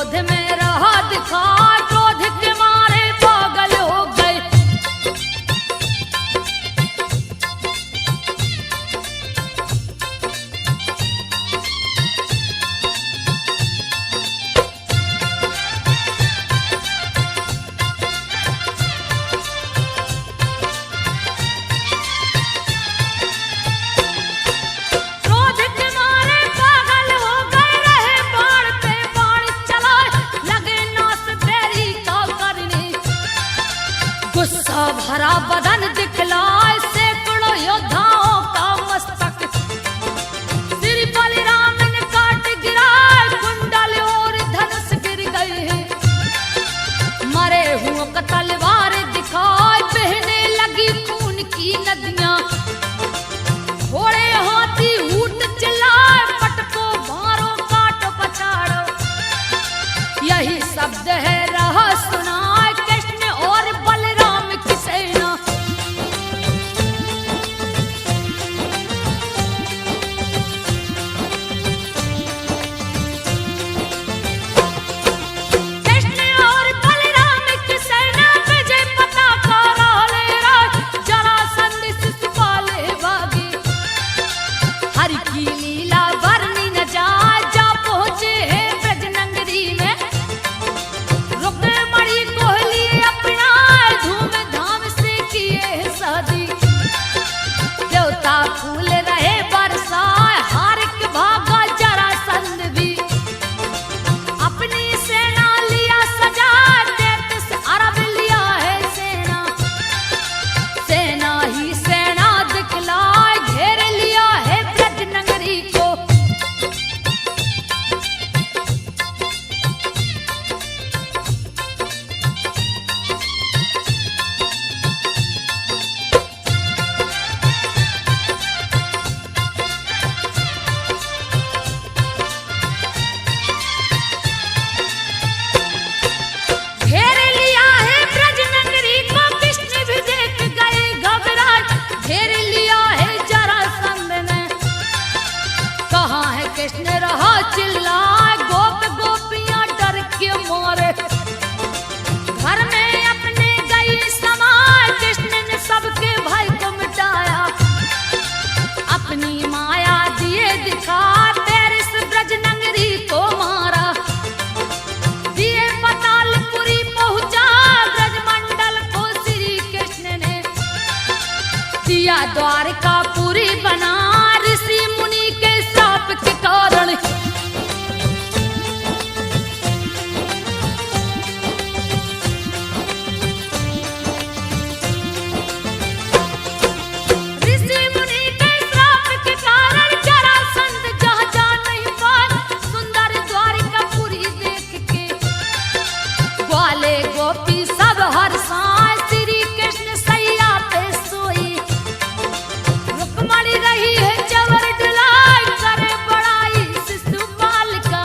क्रोध में रहा दिखाए, क्रोध के मारे पागल हो गए। क्रोध के मारे पागल हो गए, रहे बाण पे बाण चलाए, लगे नास तेरी का करने। गुस्सा भरा बदन दिखलाए, सैकड़ों योद्धाओं का मस्तक श्री बलराम ने काट गिराए, कुंडल और धनुष गिर गए हैं। मरे हुओं का तलवार दिखाए, बहने लगी खून की नदियां। घोड़े हाथी ऊंट चिल्लाए, पटको मारो काटो पछाड़ो। यही शब्द है रहा सुनाए, कृष्ण और बलराम की सेना। कृष्ण और बलराम की सेना, विजय पताका लहराए, जरासंध शिशुपाल भागे। हरि की लीला वर्णि न जाए, जा पहुंचे हैं ब्रजनगरी में। रुक्मणी को लिए अपनाए, धूमधाम से किए हैं शादी। देवता फूल रहे बरसाए, हार के भागा जरासंध भी। अपनी सेना लिया सजा, 33 अरब लिया है सेना। सेना ही सेना दिखलाए, घेर लिया है ब्रजनगरी को। घेर लिया है ब्रजनगरी को, कृष्ण भी देख गए घबराए। घेर लिया है जरासंध ने, कहाँ है कृष्ण रहा चिल्लाए। गोप गोपियां डर के मारे, घर में अपने गई समाए। कृष्ण ने सबके भय को मिटाया, अपनी माया दिए दिखा, 33 ब्रजनगरी को मारा। दिए पतालपुरी पहुंचा, ब्रजमंडल को श्री कृष्ण ने। दिया द्वारकापुरी बना, ऋषि मुनि के श्राप के कारण। ऋषि मुनि के श्राप के कारण, जरासंध जहाँ जा नहीं पाए। सुंदर द्वारकापुरी देख के ग्वाले गोपी सब हर्षाए, श्री कृष्ण सैया पे सोई। रुक्मणी रही है चवर डुलाए, करे बड़ाई शिशुपाल का।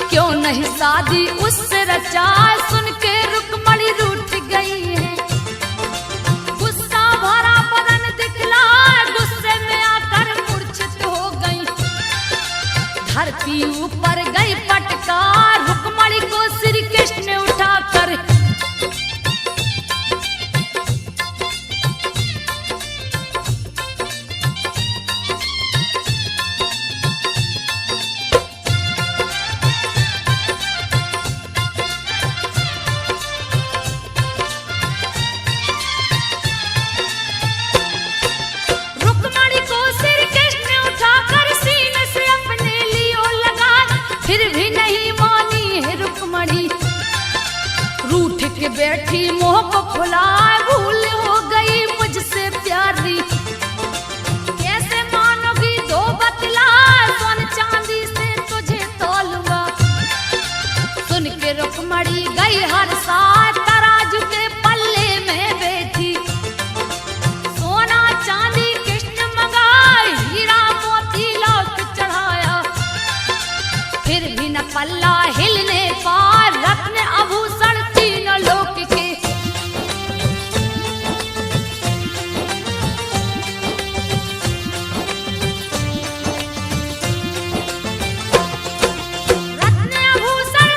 क्यों नहीं शादी उससे रचाए, सुन के रुक्मणी रूठ गई है। गुस्सा भरा बदन दिखलाए, गुस्से में आकर मूर्छित हो गई। धरती ऊपर गई पटका, रुक्मणी को श्री कृष्ण ने उठाकर। रुक्मणी को श्री कृष्ण ने उठाकर सीने से अपने लियो लगा, फिर भी नहीं मानी है रुक्मणी। रूठ के बैठी मोह को फुलाए, भूल हो गई मुझसे प्यारी। कैसे मानोगी दो बतलाए, सोन चांदी से तुझे तोलूंगा। सुन के रुक्मणी गई हर साथ, तराजू के पल्ले में बैठी। सोना चांदी कृष्ण मंगाए, हीरा मोती लौट चढ़ाया। फिर भी न पल्ला हिलने पार, रत्न आभूषण तीनों लोक के। रत्न आभूषण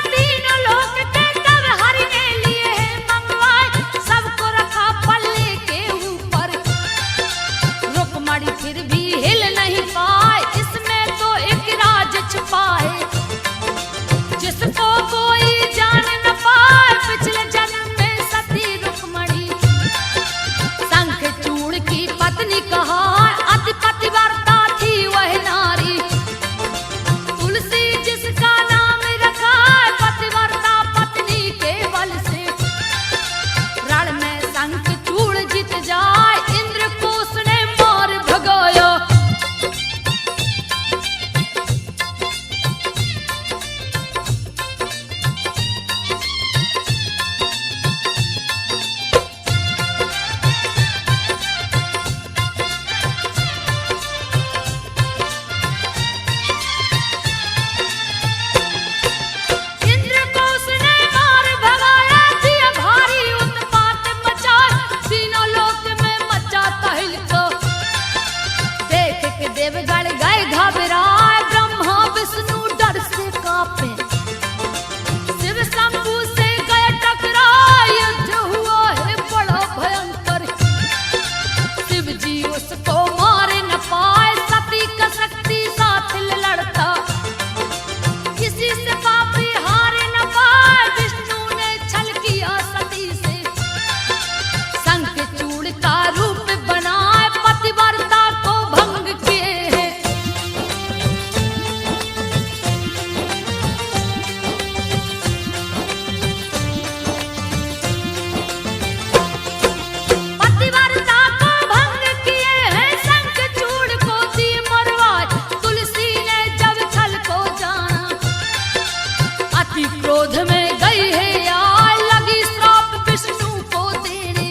क्रोध में गई है यार, लगी श्राप विष्णु को तेरे।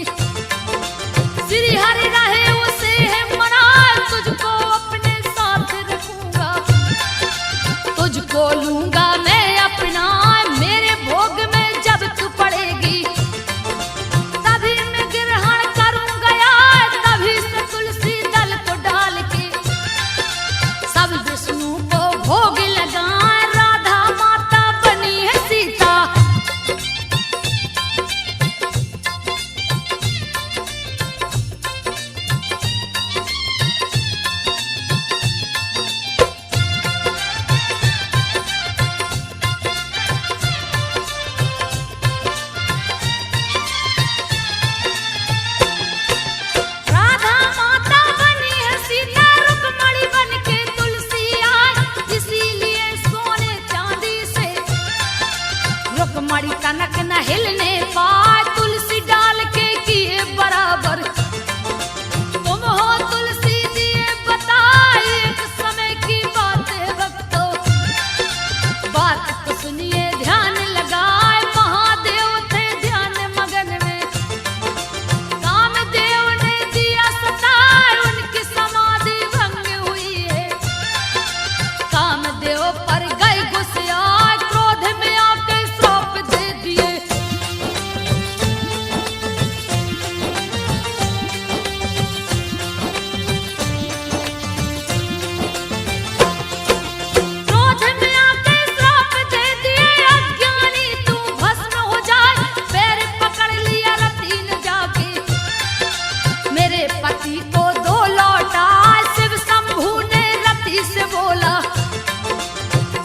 श्री हरि रहे उसे है मना, तुझको अपने साथ रखूंगा, तुझको लूंगा मैं अपना। मेरे भोग में जब तू पड़ेगी, तभी मैं ग्रहण करूंगा यार। तभी से तुलसी दल को डाल के सब विष्णु को भोग लगा। राधा माता बनी है सीता, राधा माता बनी है सीता, रुक्मणी बन के तुलसी आई। इसीलिए सोने चांदी से रुक्मणी कनक न हिलने पाए, तुलसी डाल के किए बराबर। तुम हो तुलसी दिए बताए, एक समय की बात है भक्तों, बात तो सुनिए ध्यान लगाए। महादेव थे ध्यान मगन में, कामदेव ने दिया सताए, उनकी समाधि भंग हुई है। कामदेव पर गए गुस्से आए, क्रोध में आके श्राप दे दिए। क्रोध में आके श्राप दे दिए, अज्ञानी तू भस्म हो जाए। पैर पकड़ लिया रति ने जाके, मेरे पति को दो लौटा। शिव शंभू ने रति से बोला,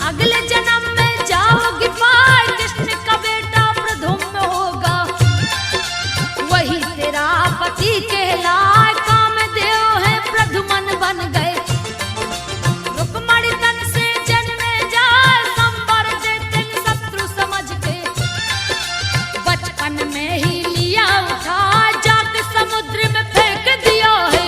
अगले जन्म में जाओगी पार, कृष्ण का बेटा प्रद्युम्न होगा, वही तेरा पति कहलाए। कामदेव है प्रद्युम्न बन गए, रुक्मणी तन से जन्मे जाए। संवर देते न शत्रु समझ के, बचपन में ही लिया उठा, जाके समुद्र में फेंक दिया है।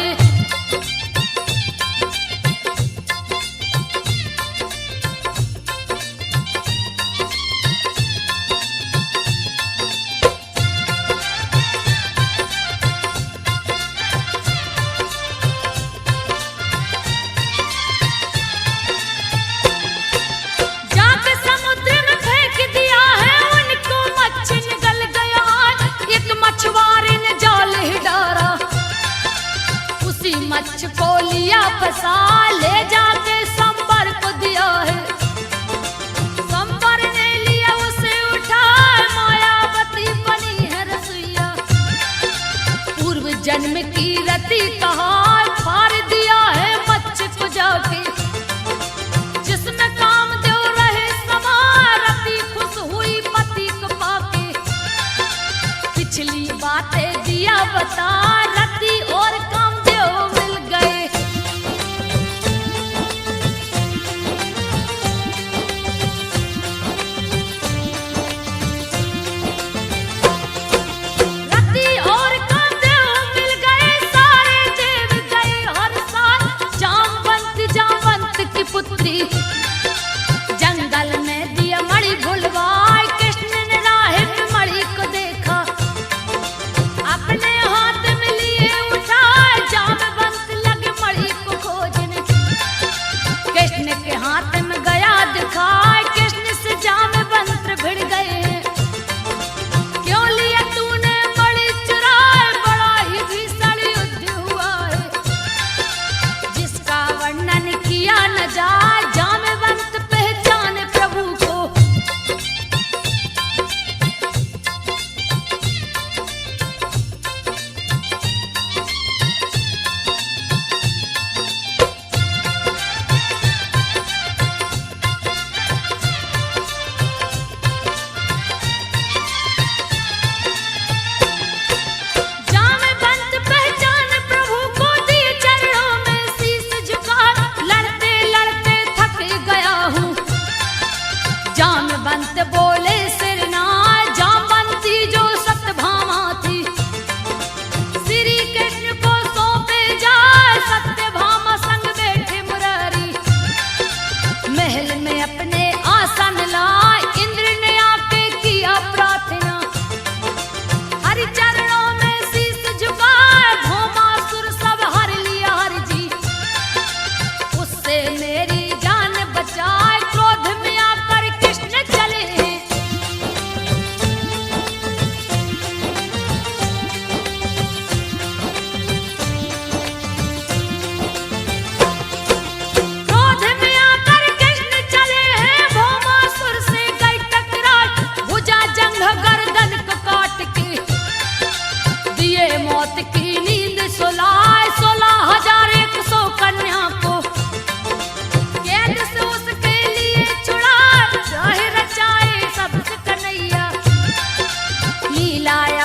जाके समुद्र में फेंक दिया है, उनको मच्छी निगल गया। एक मछुआरे ने जाल ही डारा, उसी मच्छ को लिया फंसा, ले जाके संवर को दिया है। संवर ने लिया उसे उठा, मायावती बनी है रसोइया। पूर्व जन्म की रति कहा, फाड़ दिया है मच्छ को जाके, जिसमें कामदेव रहे समा। रति खुश हुई पति को पाके, पिछली बातें दिया बता। रति और कामदेव मिल गए, रति और कामदेव मिल गए। सारे देव गए हर साल, जामवंत की पुत्री जंगल में दिया मणि भुलवाए। कृष्ण ने राह में मणि को देखा, अपने हाथ में लिए उठाए। जामवंत लगे मणि को खोजने, कृष्ण के हाथ में गया दिखाए। कृष्ण से जामवंत भिड़ गए, क्यों लिया तूने मणि चुराए। बड़ा ही भीषण युद्ध हुआ है, जिसका वर्णन किया न जाए। जामवंत पहचाने प्रभु को, जामवंत पहचान प्रभु को, दिए चरणों में शीश झुका। लड़ते लड़ते थक गया हूँ, जामवंत बोले सिरना। जामवंती जो सत्यभामा थी, श्री कृष्ण को सौंपे जाए। सत्यभामा संग बैठे मुरारी, महल में अपने आसन लाए। इंद्र ने आके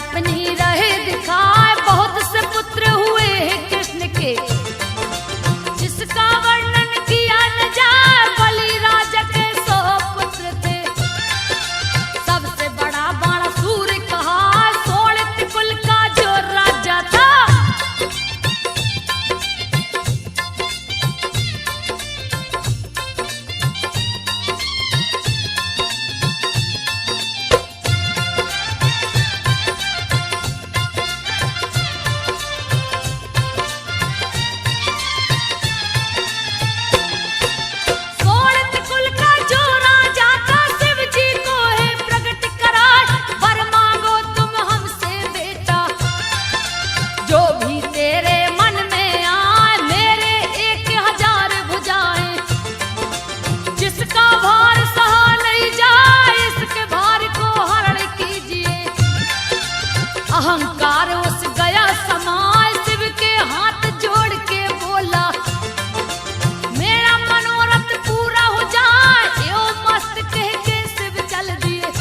अपनी रहे दिखाए, बहुत से पुत्र हुए हैं कृष्ण के, जिसका वर्णन किया न जाए। बलि राजा के 100 पुत्र थे, सबसे बड़ा बाणासुर कहा, शोणित कुल का जो राजा था। अहंकार उस गया समाय, शिव के हाथ जोड़ के बोला, मेरा मनोरथ पूरा हो जाए। यो मस्त कह के शिव चल दिए।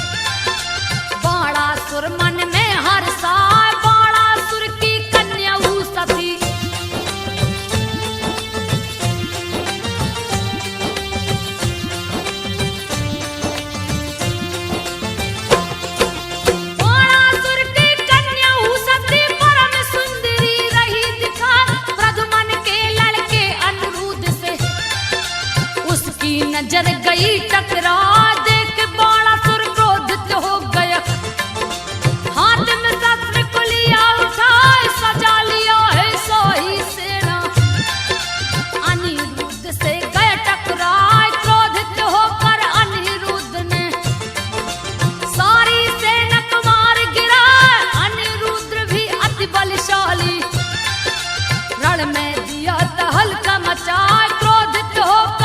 बाणासुर मन में हर्षाए, बाणासुर की कन्या उषा थी। नजर गई टकरा, देख बाणासुर क्रोधित हो गया, हाथ में शस्त्र को लिया उठाए, सजा लिया है सोई सेना। अनिरुद्ध से गए टकराए, क्रोधित होकर अनिरुद्ध ने सारी सेना को मार गिराए। अनिरुद्ध भी अति बलशाली, रण में दिया तहलका मचाए, क्रोधित होकर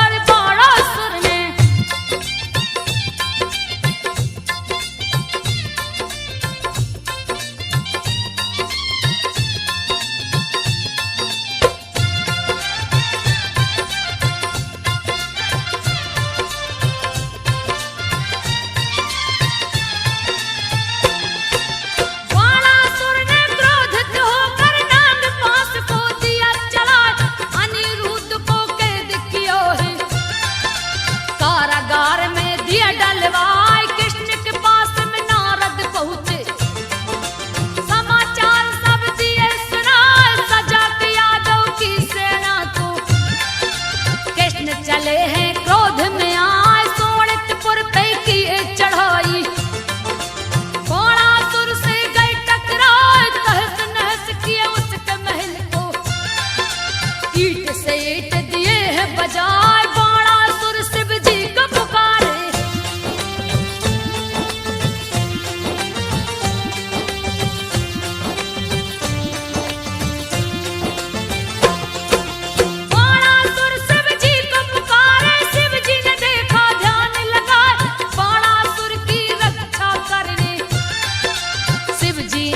चले हैं क्रोध में आए, शोणितपुर पे किए चढ़ाई। बाणासुर से गए टकराए, तहस नहस किए उसके महल को, ईंट से ईंट दिए हैं बजाए। बाणासुर शिव जी को पुकारे,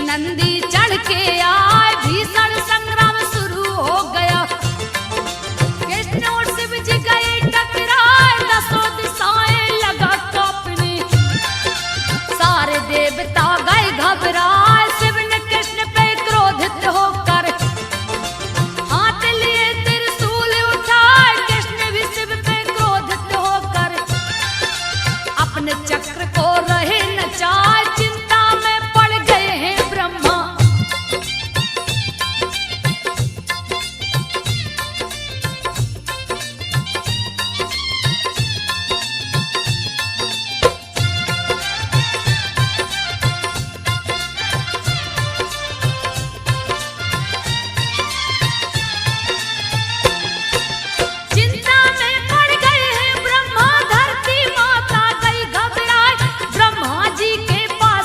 नंदी चढ़ के आए, भीषण संग्राम शुरू हो गया। कृष्ण और शिव जी गए टकराए, 10 दिशाएं लगा कांपने, सारे देवता गए घबराए। शिव ने कृष्ण पे क्रोधित होकर हाथ लिए त्रिशूल उठाए, कृष्ण भी शिव पे क्रोधित होकर अपने चक्र को रहे नचाए। चिंता में पड़ गए हैं ब्रह्मा, धरती माता गई घबराए। ब्रह्मा जी के पास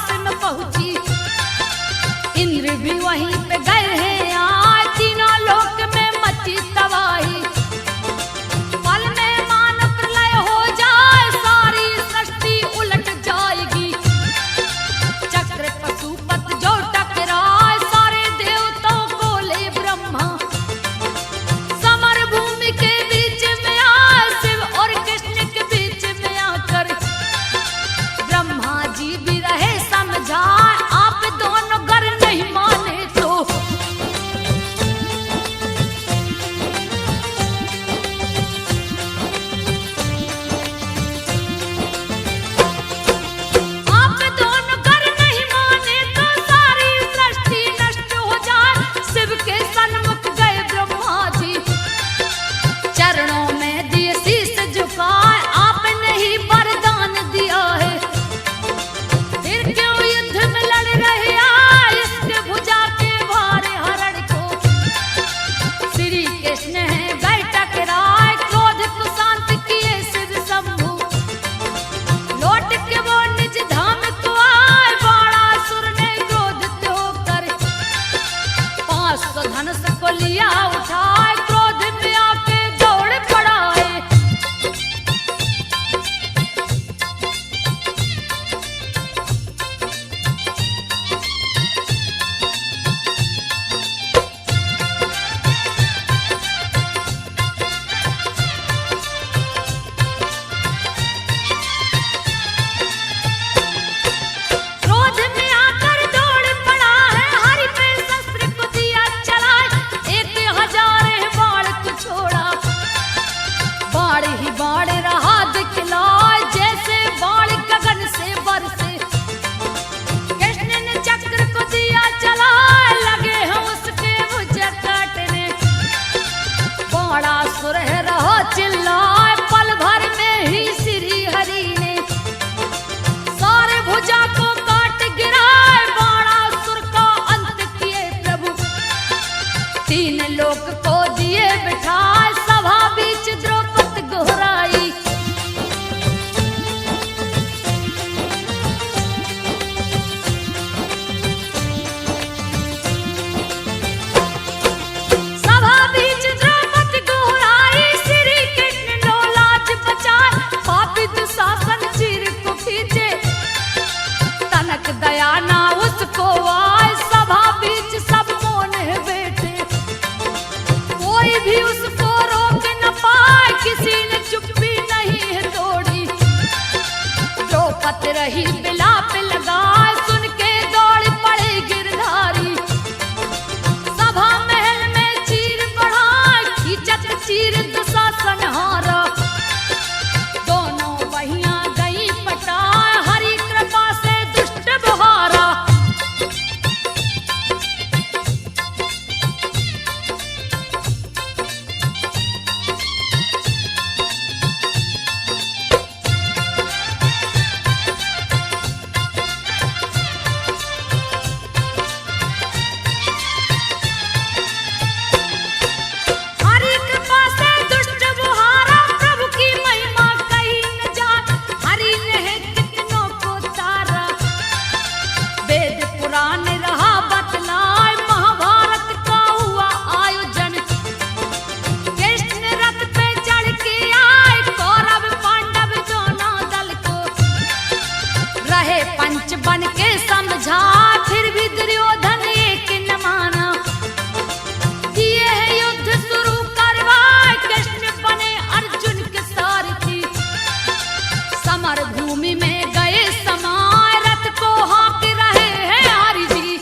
होत रही बिलाप लगाए, सुन के दौड़ पड़े गिरधारी। सभा महल में चीर बढ़ाए, खींचत चीर दुशासन हारा। दोनों बहियां गई पटाए, हरि कृपा से दुष्ट बहारा। हरि कृपा से दुष्ट बहारा, प्रभु की महिमा कहीं न जाए। हरि ने कितनों को तारा, वेद पुराण रहा बतलाए। महाभारत का हुआ आयोजन, कृष्ण रथ पे चढ़ के आए। कौरव पांडव दोनों दल को रहे पंच बन के समझा, फिर भी दुर्योधन एक न माना। दिए है युद्ध शुरू करवाए, कृष्ण बने अर्जुन के सारथी। समर भूमि में गए समाए, रथ को हाँक रहे हैं हरि जी।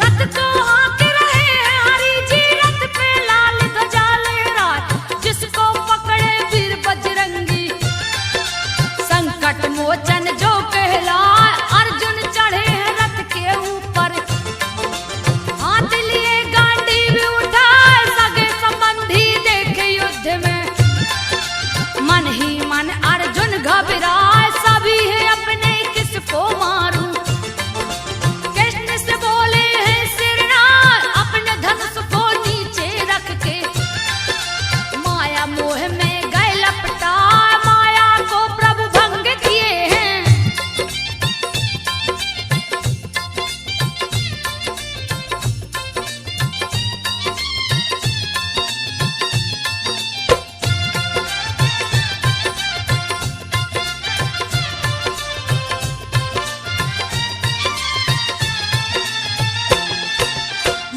रथ को हाँक रहे हैं हरि जी, रथ पे लाल ध्वजा लहराए। जिसको पकड़े वीर बजरंगी, संकट मोचन जो कहलाए। अर्जुन चढ़े हैं रथ के ऊपर, हाथ लिए गांडीव उठाए। सगे संबंधी देखे युद्ध में, मन ही मन अर्जुन घबराए। सभी है अपने किसको मारूं, कृष्ण से बोले हैं सिरनार। अपने धनुष को नीचे रख के, माया मोह में गए लपटा। माया को प्रभु भंग किए हैं।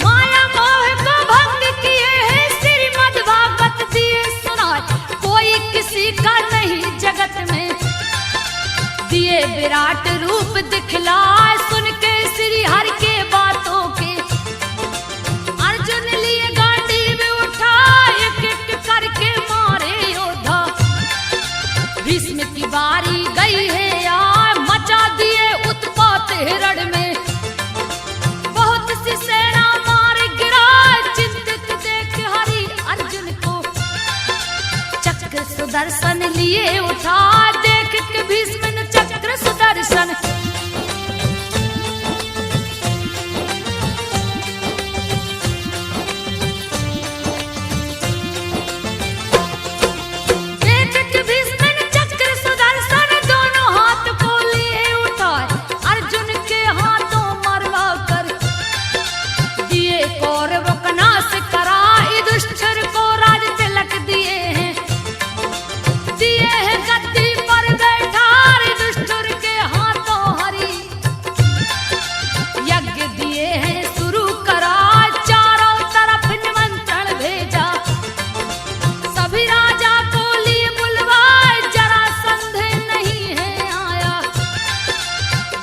माया मोह को भंग किए हैं, श्रीमद् भागवत दिए सुनाए। कोई किसी का नहीं जगत में, दिए विराट रूप दिखलाए। सुन के श्री हरि के बातों के, अर्जुन लिए गांडीव उठाए। एक एक करके मारे योद्धा, भीष्म की बारी गई है यार। मचा दिए उत्पात हिरण में, बहुत सी सेना मार गिराए। चिंतित देख हरि अर्जुन को, चक्र सुदर्शन लिए उठा। देख के भीष्म ने चक्र सुदर्शन, देख के भीष्म ने चक्र सुदर्शन। दोनों हाथ को लिए उठाए, अर्जुन के हाथों मरवा कर। दिए कौरव का नाश कराए, दुष्टर को राज तिलक दिए हैं। दिए हैं गद्दी पर बैठार, दुष्टर के हाथों हरि। यज्ञ दिए हैं शुरू करा, चारों तरफ निमंत्रण भेजा। सभी राजा को लिए बुलवाए, जरासंध नहीं है आया।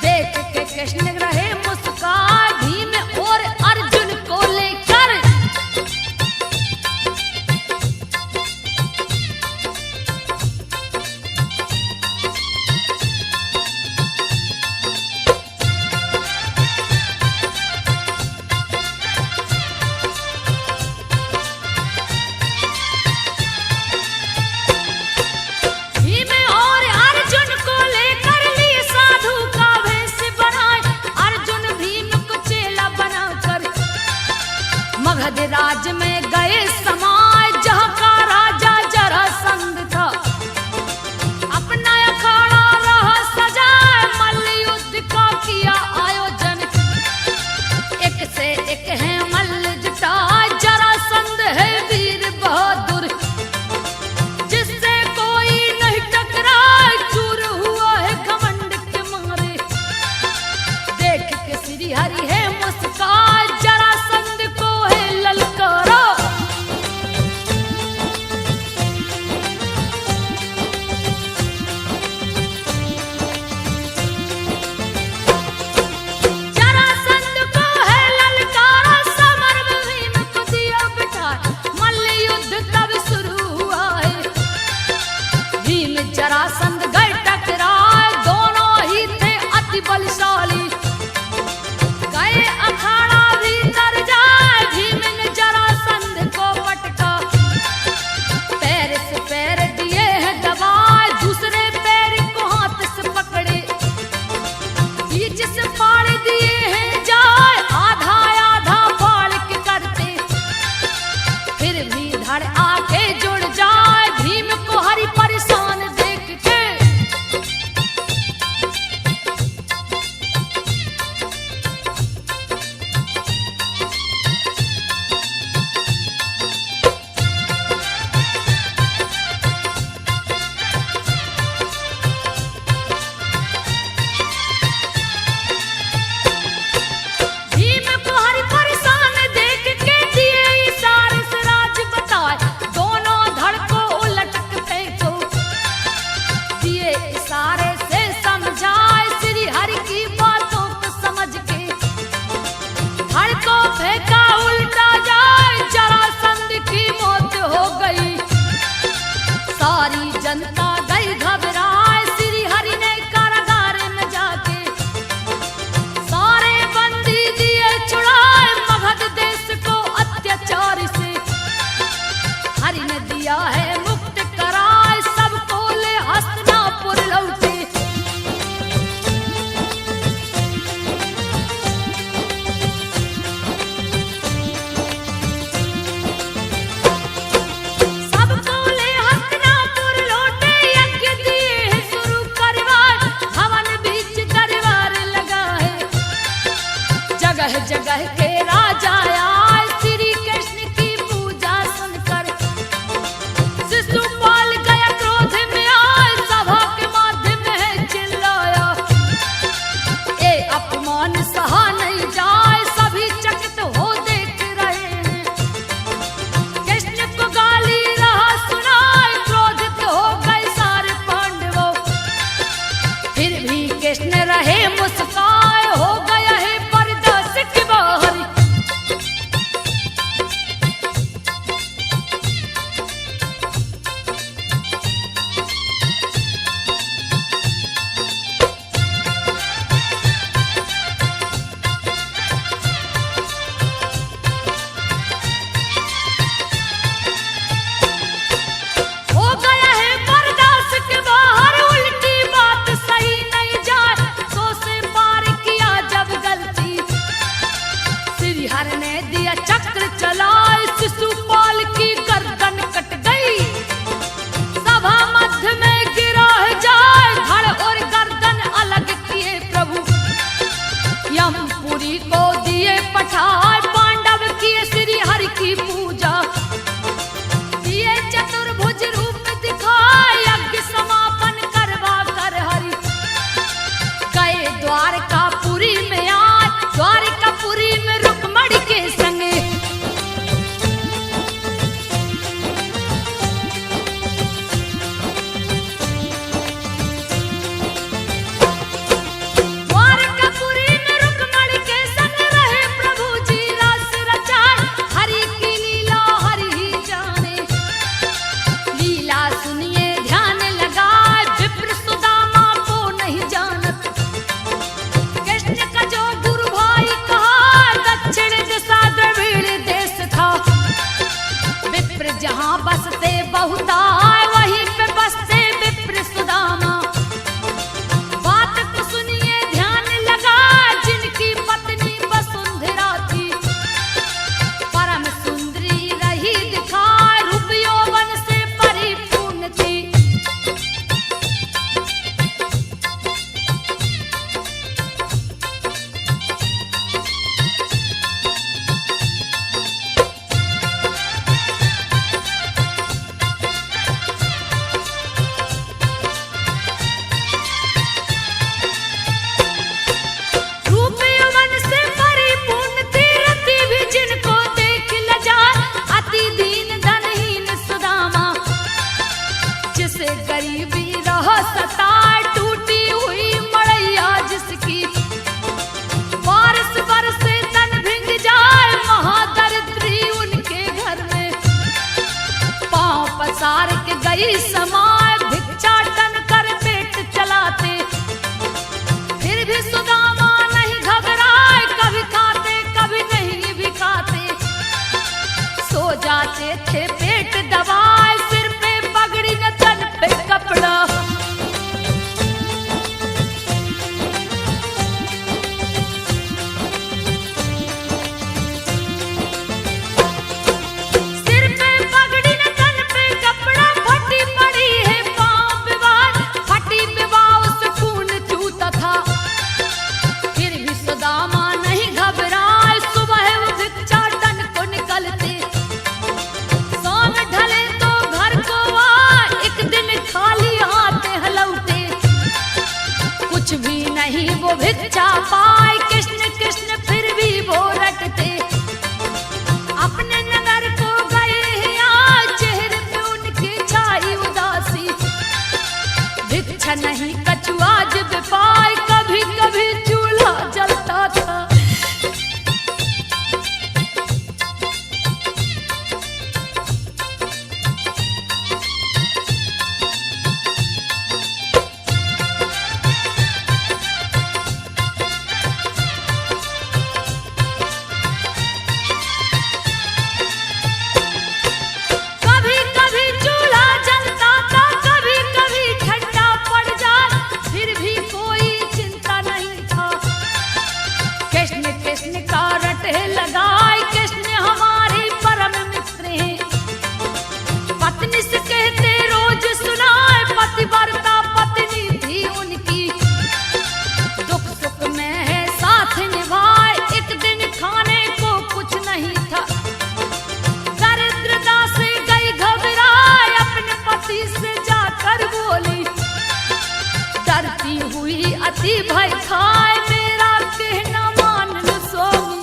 देख के कृष्ण रहे मुस्काए, भीम और अर्जुन को लेकर। भीम और अर्जुन को लेकर लिए साधु का वेश बनाए। अर्जुन भीम को चेला बनाकर, मगध राज में गए समाए। जहाँ का राजा जरासंध था, अपना अखाड़ा रहा सजाए। मल्ल युद्ध का किया आयोजन, एक से एक है मल्ल जुटाए। जरासंध है वीर बहादुर, जिससे कोई नहीं टकराए। चूर हुआ है घमंड के मारे, देख के श्री हरि है मुस्काए। जरासंध को है जहाँ बसते बहुताय वहीं पे बसते विप्र सुदामा। बात को सुनिए ध्यान लगा, जिनकी पत्नी वसुंधरा थी, परम सुंदरी रही दिखाए, रूप यौवन से परिपूर्ण थी। गरीबी रह सताए, टूटी हुई मड़ैया जिसकी, बारिश बरसे तन भिंग जाए, महादरिद्री उनके घर में, पांव पसार के गई समाए, भिक्षाटन कर पेट चलाते, फिर भी सुदामा नहीं घबराए, कभी खाते कभी नहीं भी खाते, सो जाते थे पेट दबाए, सिर पे पगड़ी न तन पे कपड़ा। सिर पे पगड़ी न तन पे कपड़ा, फटी पड़ी है पांव विवाह, फटी विवाह उस खून चूता था, फिर भी सुदामा नहीं घबराए, सुबह वो भिक्षाटन को निकलते, शाम ढले तो घर को आए, एक दिन खाली हाथ हलौटे, कुछ भी नहीं वो भिक्षा पाए, कृष्ण कृष्ण फिर भी वो रटते, अपने नगर को गए हैं, चेहरे पे उनकी छाई उदासी, भिक्षा नहीं कछुआ जब पाए, कभी कभी चूल्हा जलता था। कभी कभी चूल्हा जलता था, कभी कभी ठंडा पड़ जाए, फिर भी कोई चिंता नहीं था, कृष्ण कृष्ण का रटे लगाए, कृष्ण हमारे परम मित्र हैं, पत्नी से कहते रोज सुनाए, पतिव्रता पत्नी थी उनकी, दुख सुख में है साथ निभाए, एक दिन खाने को कुछ नहीं था, दरिद्रता से गई घबराए, अपने पति से जाकर बोली, डरती हुई अति भय खाए, मेरा कहना मान लो स्वामी।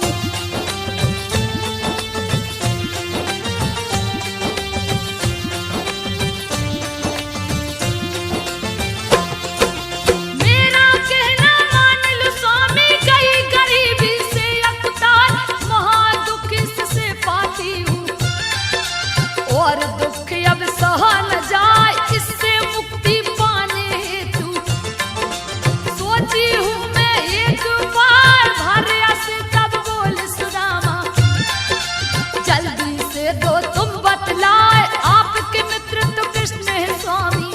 मेरा कहना मान लो स्वामी, गई गरीबी से अकुतार, महादुख इससे पाती हूँ, और दुख अब सहा न जाए, इससे मुक्ति पाने हेतु, सोची हूँ मैं एक बार, भार्या से तब बोल सुदामा, जल्दी से दो तुम बतलाए, आपके मित्र तो कृष्ण है स्वामी,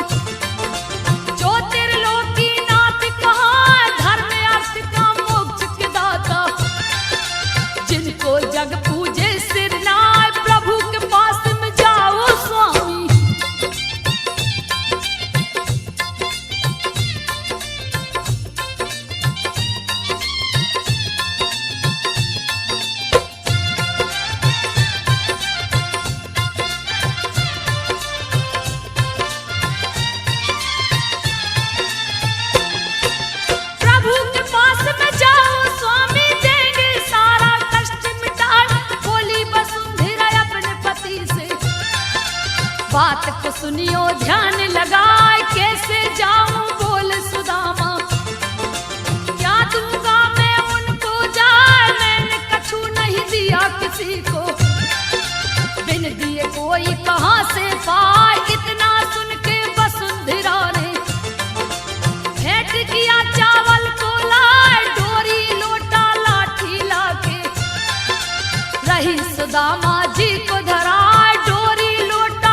ज्योतिर्लोकी नाथ कहाँ, धर्म अर्थ का मोक्ष के दाता, जिनको जग पूजे सिर नाय, प्रभु के पास में जाओ स्वामी। प्रभु के पास में जाओ स्वामी, देंगे सारा कष्ट मिटाए, बोली वसुंधरा अपने पति से, बात को सुनियो ध्यान लगाए, कैसे जाऊं बोल सुदामा, क्या दूंगा मैं उनको जाए, मैंने कछु नहीं दिया किसी को, बिन दिए कोई कहाँ से पाए, इतना सुन के वसुंधरा ने भेंट किया चावल को लाए, डोरी लोटा लाठी लाके, रही सुदामा जी को धराए, डोरी लोटा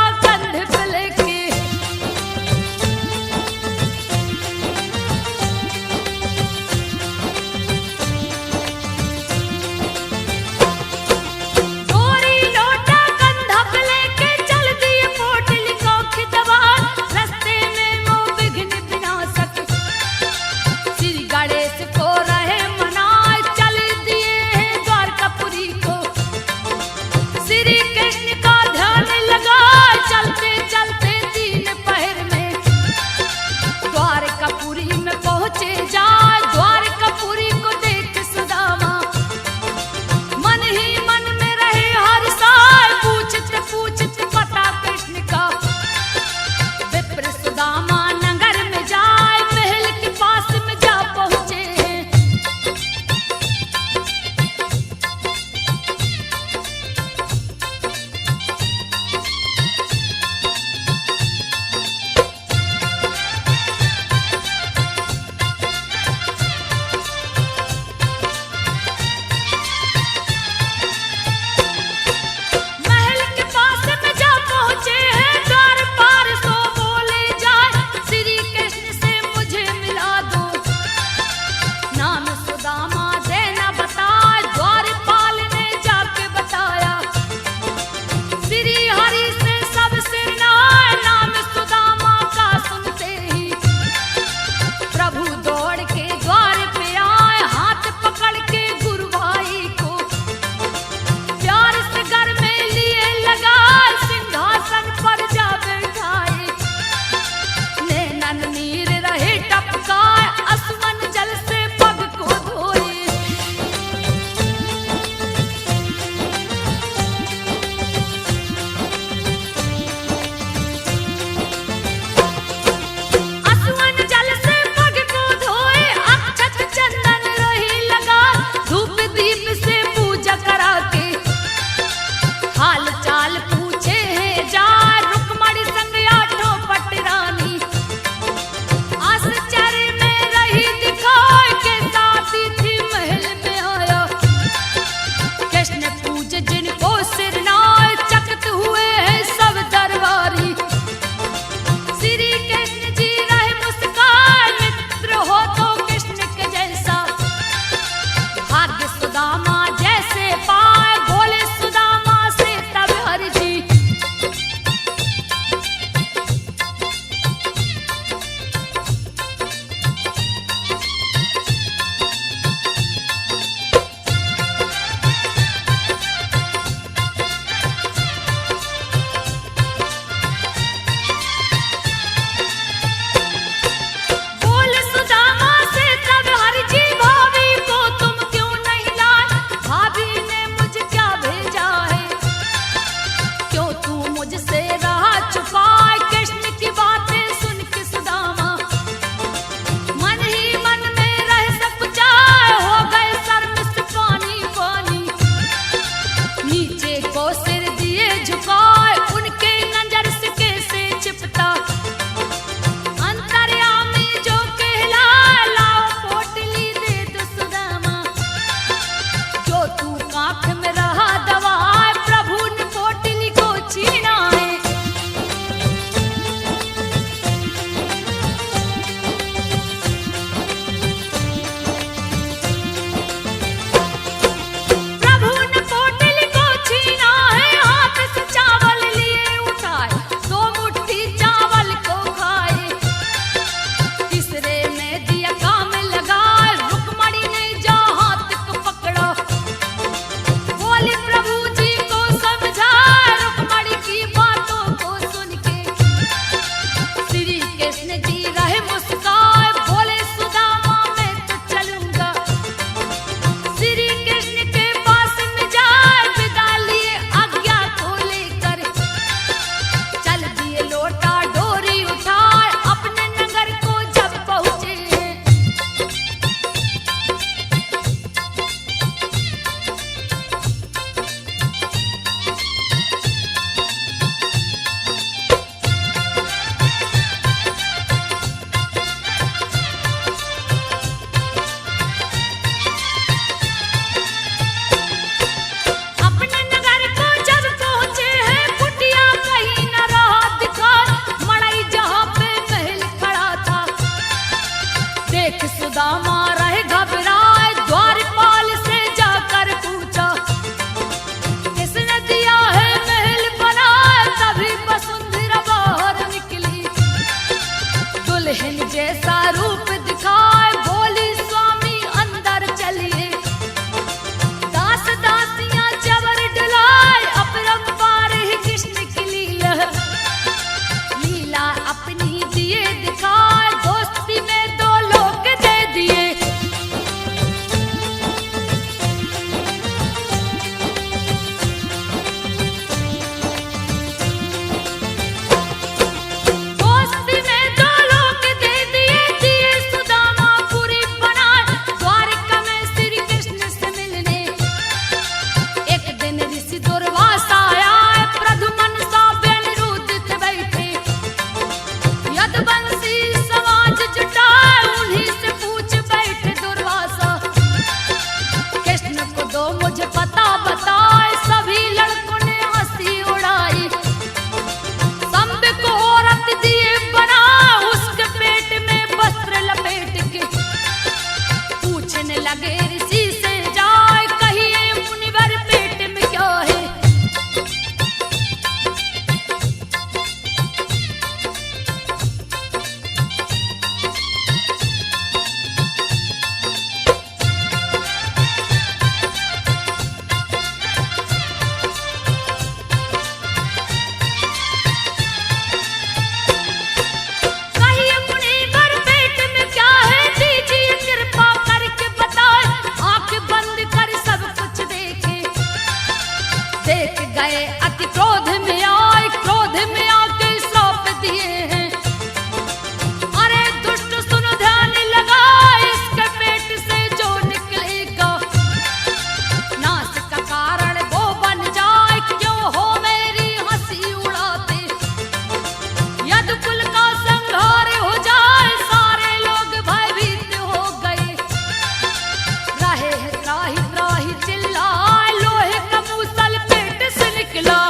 में आके सौंप दिए हैं। अरे दुष्ट सुनो ध्यान लगा, इसके पेट से जो निकलेगा नाश का कारण वो बन जाए। क्यों हो मेरी हंसी उड़ाते, यदि कुल का संहार हो जाए। सारे लोग भयभीत हो गए, रहे त्राही त्राही चिल्लाए। लोहे का मूसल पेट से निकला,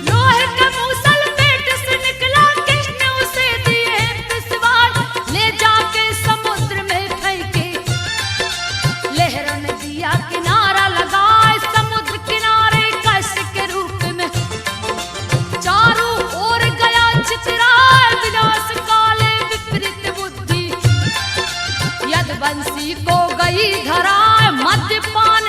लोहे का मूसल पेट से निकला। कृष्ण उसे दिए पिसवार, ले जाके समुद्र में फेंके। लहरों ने दिया किनारा लगाए, समुद्र किनारे कष्ट के रूप में। चारों ओर गया चितराए, विनाश काले विपरीत बुद्धि। यदि बंसी को गई धराए, मद्यपान